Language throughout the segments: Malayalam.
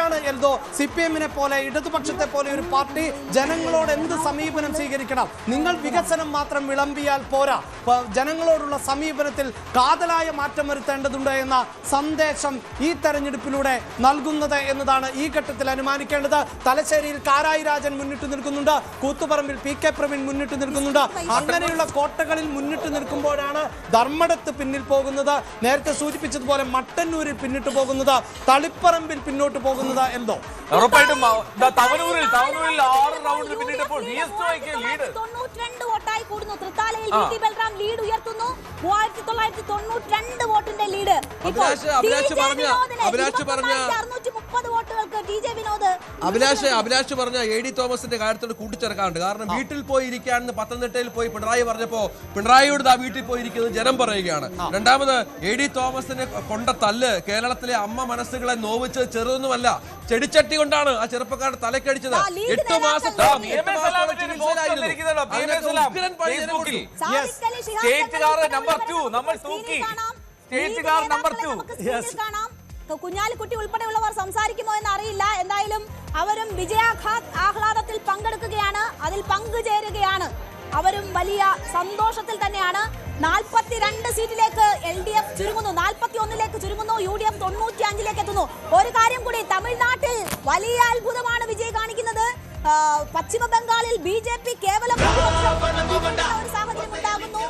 എന്താണ് എൽദോ CPM-നെ പോലെ ഇടതുപക്ഷത്തെ പോലെ ഒരു പാർട്ടി ജനങ്ങളോട് എന്ത് സമീപനം സ്വീകരിക്കണം? നിങ്ങൾ വികസനം മാത്രം വിളമ്പിയാൽ പോരാ, ജനങ്ങളോടുള്ള സമീപനത്തിൽ കാതലായ മാറ്റം വരുത്തേണ്ടതുണ്ട് എന്ന സന്ദേശം ഈ തെരഞ്ഞെടുപ്പിലൂടെ നൽകുന്നത് എന്നതാണ് ഈ ഘട്ടത്തിൽ അനുമാനിക്കേണ്ടത്. തലശ്ശേരിയിൽ കാരായി രാജൻ മുന്നിട്ട് നിൽക്കുന്നുണ്ട്, കൂത്തുപറമ്പിൽ PK പ്രവീൺ മുന്നിട്ട് നിൽക്കുന്നുണ്ട്. അങ്ങനെയുള്ള കോട്ടകളിൽ മുന്നിട്ട് നിൽക്കുമ്പോഴാണ് ധർമ്മടത്ത് പിന്നിൽ പോകുന്നത്, നേരത്തെ സൂചിപ്പിച്ചതുപോലെ മട്ടന്നൂരിൽ പിന്നിട്ട് പോകുന്നത്, തളിപ്പറമ്പിൽ പിന്നോട്ട് പോകുന്നത്. എന്തോ ഉറപ്പായിട്ടും തവനൂരിൽ 6 റൗണ്ടിൽ പിന്നിട്ടപ്പോൾ 92 വോട്ടായി കൂടുന്നു. തൃത്താലയിൽ VT ബൽറാം ലീഡ് ഉയർത്തുന്നു, 3992 വോട്ടിന്റെ ലീഡ്. അഭിലാഷ് പറഞ്ഞ AD തോമസിന്റെ കാര്യത്തോട് കൂട്ടിച്ചേർക്കാറുണ്ട്. കാരണം വീട്ടിൽ പോയി ഇരിക്കുകയാണെന്ന് പത്തനംതിട്ടയിൽ പോയി പിണറായി പറഞ്ഞപ്പോ പിണറായിയോട് ആ വീട്ടിൽ പോയിരിക്കുന്നത് ജനം പറയുകയാണ്. രണ്ടാമത് AD തോമസിനെ കൊണ്ട തല്ല് കേരളത്തിലെ അമ്മ മനസ്സുകളെ നോവിച്ചത് ചെറുതൊന്നുമല്ല, ചെടിച്ചട്ടി കൊണ്ടാണ് ആ ചെറുപ്പക്കാരുടെ തലക്കടിച്ചത്. 8 മാസത്തെ കുഞ്ഞാലിക്കുട്ടി ഉൾപ്പെടെയുള്ളവർ സംസാരിക്കുമോ എന്ന് അറിയില്ല. എന്തായാലും അവരും വിജയാഹ്ലാദത്തിൽ പങ്കെടുക്കുകയാണ്, അതിൽ പങ്കുചേരുകയാണ്. അവരും വലിയ സന്തോഷത്തിൽ തന്നെയാണ്. 42 സീറ്റിലേക്ക് LDF ചുരുങ്ങുന്നു, 41ലേക്ക് ചുരുങ്ങുന്നു, UDF 95ലേക്ക് എത്തുന്നു. ഒരു കാര്യം കൂടി, തമിഴ്നാട്ടിൽ വലിയ അത്ഭുതമാണ് വിജയ് കാണിക്കുന്നത്. പശ്ചിമ ബംഗാളിൽ BJP കേവലം ഒരു സാഹചര്യം ഉണ്ടാകുന്നു.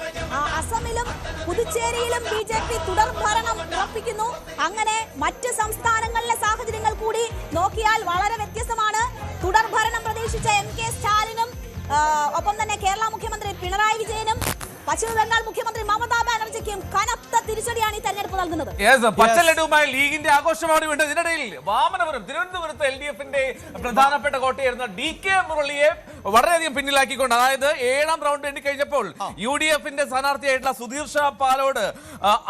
അസമിലും പുതുച്ചേരിയിലും BJP തുടർ ഭരണം ഉറപ്പിക്കുന്നു. അങ്ങനെ മറ്റ് സംസ്ഥാനങ്ങളിലെ സാഹചര്യങ്ങൾ കൂടി നോക്കിയാൽ വളരെ വ്യത്യസ്തമാണ്. തുടർ ഭരണം പ്രതീക്ഷിച്ച MK സ്റ്റാലിനും ഒപ്പം തന്നെ കേരള മുഖ്യമന്ത്രി പിണറായി വിജയനും പശ്ചിമ ബംഗാൾ മുഖ്യമന്ത്രി മമതാ ബാനർജിക്കും കനത്ത തിരിച്ചടിയാണ് ഈ തെരഞ്ഞെടുപ്പ് നൽകുന്നത്. പച്ചലഡുമായി ലീഗിന്റെ ആഘോഷമാണ് വേണ്ടത്. ഇതിനിടയിൽ വാമനപുരം തിരുവനന്തപുരത്ത് LDF-ന്റെ പ്രധാനപ്പെട്ട കോട്ടയായിരുന്ന DK മുരളിയെ വളരെയധികം പിന്നിലാക്കിക്കൊണ്ട്, അതായത് 7ാം റൗണ്ട് എണ്ണി കഴിഞ്ഞപ്പോൾ UDF-ന്റെ സ്ഥാനാർത്ഥിയായിട്ടുള്ള സുധീർ ഷാ പാലോട്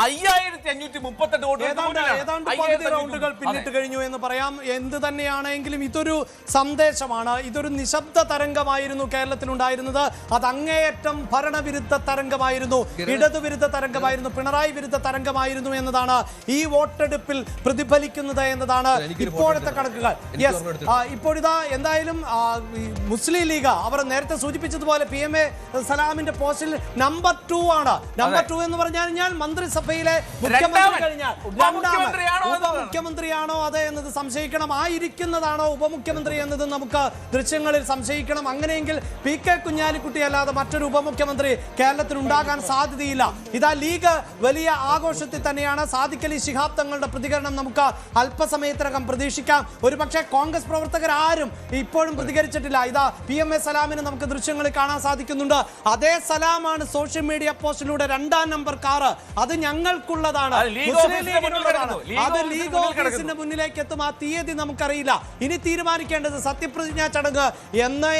5538 വോട്ട് റൗണ്ടുകൾ പിന്നിട്ട് കഴിഞ്ഞു എന്ന് പറയാം. എന്ത് തന്നെയാണെങ്കിലും ഇതൊരു സന്ദേശമാണ്, ഇതൊരു നിശബ്ദ തരംഗമായിരുന്നു കേരളത്തിലുണ്ടായിരുന്നത്. അത് അങ്ങേയറ്റം ഭരണവിരുദ്ധ തരംഗമായിരുന്നു, ഇടതുവിരുദ്ധ തരംഗമായിരുന്നു, പിണറായി വിരുദ്ധ തരംഗമായിരുന്നു എന്നതാണ് ഈ വോട്ടെടുപ്പിൽ പ്രതിഫലിക്കുന്നത് എന്നതാണ് ഇപ്പോഴത്തെ കണക്കുകൾ. ഇപ്പോഴിതാ എന്തായാലും മുസ്ലിം ലീഗ് അവർ നേരത്തെ സൂചിപ്പിച്ചതുപോലെ PMA സലാമിന്റെ പോസ്റ്റിൽ നമ്പർ 2 ആണ്. നമ്പർ 2 എന്ന് പറഞ്ഞാൽ മന്ത്രിസഭയിലെ മുഖ്യമന്ത്രി കഴിഞ്ഞാൽ ഉപമുഖ്യമന്ത്രിയാണോ അത് എന്നത് സംശയിക്കണം, ആയിരിക്കുന്നതാണോ ഉപമുഖ്യമന്ത്രി എന്നത് നമുക്ക് ദൃശ്യങ്ങളിൽ സംശയിക്കണം. അങ്ങനെയെങ്കിൽ PK കുഞ്ഞാലിക്കുട്ടി അല്ലാതെ മറ്റൊരു ഉപമുഖ്യമന്ത്രി കേരളത്തിൽ ഉണ്ടാകാൻ സാധ്യതയില്ല. ഇതാ ലീഗ് വലിയ ആഘോഷത്തിൽ തന്നെയാണ്. സാദിഖ് അലി ശിഹാബ് തങ്ങളുടെ പ്രതികരണം നമുക്ക് അല്പസമയത്തിനകം പ്രതീക്ഷിക്കാം. ഒരുപക്ഷെ കോൺഗ്രസ് പ്രവർത്തകർ ആരും ഇപ്പോഴും പ്രതികരിച്ചിട്ടില്ല. ഇതാ PMA സലാമിനെ നമുക്ക് ദൃശ്യങ്ങളിൽ കാണാൻ സാധിക്കുന്നുണ്ട്. അതേ സലാമാണ് സോഷ്യൽ മീഡിയ പോസ്റ്റിലൂടെ 2ാം നമ്പർ കാറ്, അത് ഞങ്ങൾക്കുള്ളതാണ്, അത് ലീഗ് ഓഫീസിന്റെ മുന്നിലേക്ക് എത്തും. ആ തീയതി നമുക്കറിയില്ല. ഇനി തീരുമാനിക്കേണ്ടത് സത്യപ്രതിജ്ഞാ ചടങ്ങ്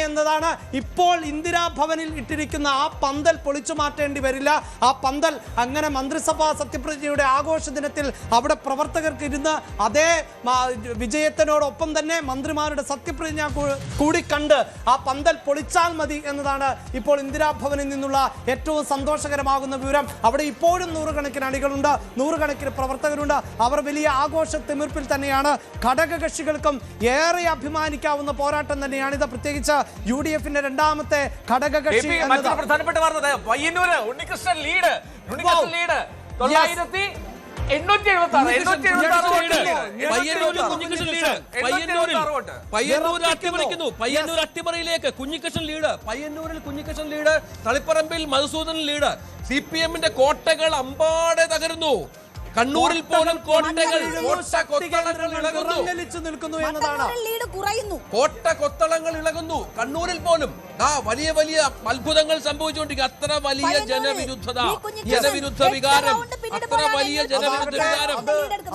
എന്നതാണ്. ഇപ്പോൾ ഇന്ദിരാഭവനിൽ ഇട്ടിരിക്കുന്ന ആ പന്തൽ പൊളിച്ചു മാറ്റേണ്ടി വരില്ല. ആ പന്തൽ അങ്ങനെ മന്ത്രിസഭാ സത്യപ്രതിജ്ഞയുടെ ആഘോഷ ദിനത്തിൽ അവിടെ പ്രവർത്തകർക്ക് ഇരുന്ന് അതേ വിജയത്തിനോടൊപ്പം തന്നെ മന്ത്രിമാരുടെ സത്യപ്രതിജ്ഞ കൂടി കണ്ട് ആ പന്തൽ പൊളിച്ചാൽ മതി എന്നതാണ് ഇപ്പോൾ ഇന്ദിരാഭവനിൽ നിന്നുള്ള ഏറ്റവും സന്തോഷകരമാകുന്ന വിവരം. അവിടെ ഇപ്പോഴും നൂറുകണക്കിന് അണികളുണ്ട്, നൂറുകണക്കിന് പ്രവർത്തകരുണ്ട്. അവർ വലിയ ആഘോഷ തിമിർപ്പിൽ തന്നെയാണ്. ഘടകകക്ഷികൾക്കും ഏറെ അഭിമാനിക്കാവുന്ന പോരാട്ടം തന്നെയാണിത്. പ്രത്യേകിച്ച് UDF-ന്റെ 2ാമത്തെ ഘടകകക്ഷി പ്രധാനപ്പെട്ട വാർത്ത പയ്യന്നൂര് ഉണ്ണികൃഷ്ണൻ ലീഡ് 876 പയ്യന്നൂർ അട്ടിമറിയിലേക്ക് കുഞ്ഞിക്കൃഷ്ണൻ ലീഡ്, പയ്യന്നൂരിൽ കുഞ്ഞിക്കൃഷ്ണൻ ലീഡ്, തളിപ്പറമ്പിൽ മധുസൂദനൻ ലീഡ്. CPM-ന്റെ കോട്ടകൾ അമ്പാടെ തകരുന്നു. കണ്ണൂരിൽ പോലും കോട്ടകൾ കോട്ടകൊത്തളങ്ങൾ ഇളകുന്നു. കണ്ണൂരിൽ പോലും വലിയ വലിയ അത്ഭുതങ്ങൾ സംഭവിച്ചുകൊണ്ടിരിക്കുക. അത്ര വലിയ ജനവിരുദ്ധത, ജനവിരുദ്ധ വികാരം, അത്ര വലിയ ജനവിരുദ്ധ വികാരം.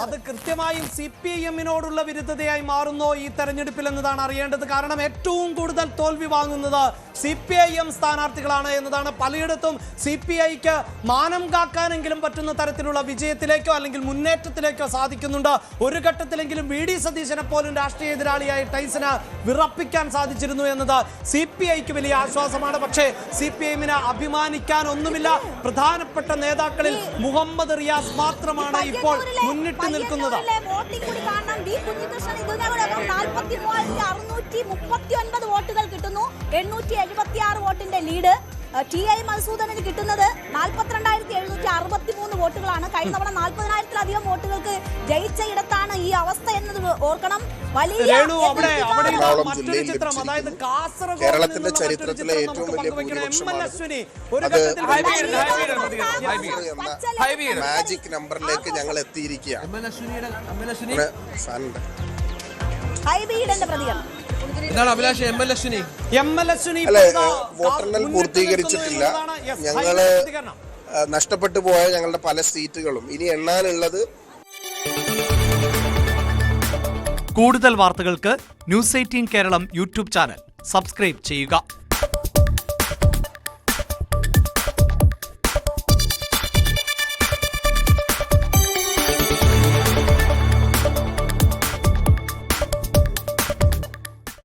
അത് കൃത്യമായും CPM-നോടുള്ള വിരുദ്ധതയായി മാറുന്നോ ഈ തെരഞ്ഞെടുപ്പിൽ എന്നതാണ് അറിയേണ്ടത്. കാരണം ഏറ്റവും കൂടുതൽ തോൽവി വാങ്ങുന്നത് CPIM സ്ഥാനാർത്ഥികളാണ് എന്നതാണ്. പലയിടത്തും CPIക്ക് മാനം കാക്കാനെങ്കിലും പറ്റുന്ന തരത്തിലുള്ള വിജയത്തിലേക്കോ അല്ലെങ്കിൽ മുന്നേറ്റത്തിലേക്കോ സാധിക്കുന്നുണ്ട്. ഒരു ഘട്ടത്തിലെങ്കിലും VD സതീശനെ പോലും രാഷ്ട്രീയ എതിരാളിയായി ടൈസന് വിറപ്പിക്കാൻ സാധിച്ചിരുന്നു എന്നത് CPIക്ക് വലിയ ആശ്വാസമാണ്. പക്ഷേ CPM-ന് അഭിമാനിക്കാൻ ഒന്നുമില്ല. പ്രധാനപ്പെട്ട നേതാക്കളിൽ മുഹമ്മദ് റിയാസ് മാത്രമാണ് ഇപ്പോൾ മുന്നിട്ട് നിൽക്കുന്നത്. 43,639 വോട്ടുകൾ കിട്ടുന്നു. 876 വോട്ടിന്റെ ലീഡ്. TI മധുസൂദനന് കിട്ടുന്നത് 42,763 വോട്ടുകളാണ്. കഴിഞ്ഞ തവണ 40,000-ലധികം വോട്ടുകൾക്ക് ജയിച്ച ഇടത്താണ് ഈ അവസ്ഥ എന്നത് ഓർക്കണം. വലിയ മറ്റൊരു ചിത്രം, അതായത് കാസർഗോഡ് കേരളത്തിന്റെ ചരിത്രത്തിലെ ഏറ്റവും വലിയ മാജിക് നമ്പറിലേക്ക് ഞങ്ങൾ എത്തിയിരിക്കുകയാണ്. എന്താണ് അഭിലാഷ് അല്ലെ, വോട്ടെണ്ണൽ പൂർത്തീകരിച്ചിട്ടില്ല. ഞങ്ങള് നഷ്ടപ്പെട്ടു പോയ ഞങ്ങളുടെ പല സീറ്റുകളും ഇനി എണ്ണാനുള്ളത്. കൂടുതൽ വാർത്തകൾക്ക് news 18 Keralam YouTube channel subscribe ചെയ്യുക.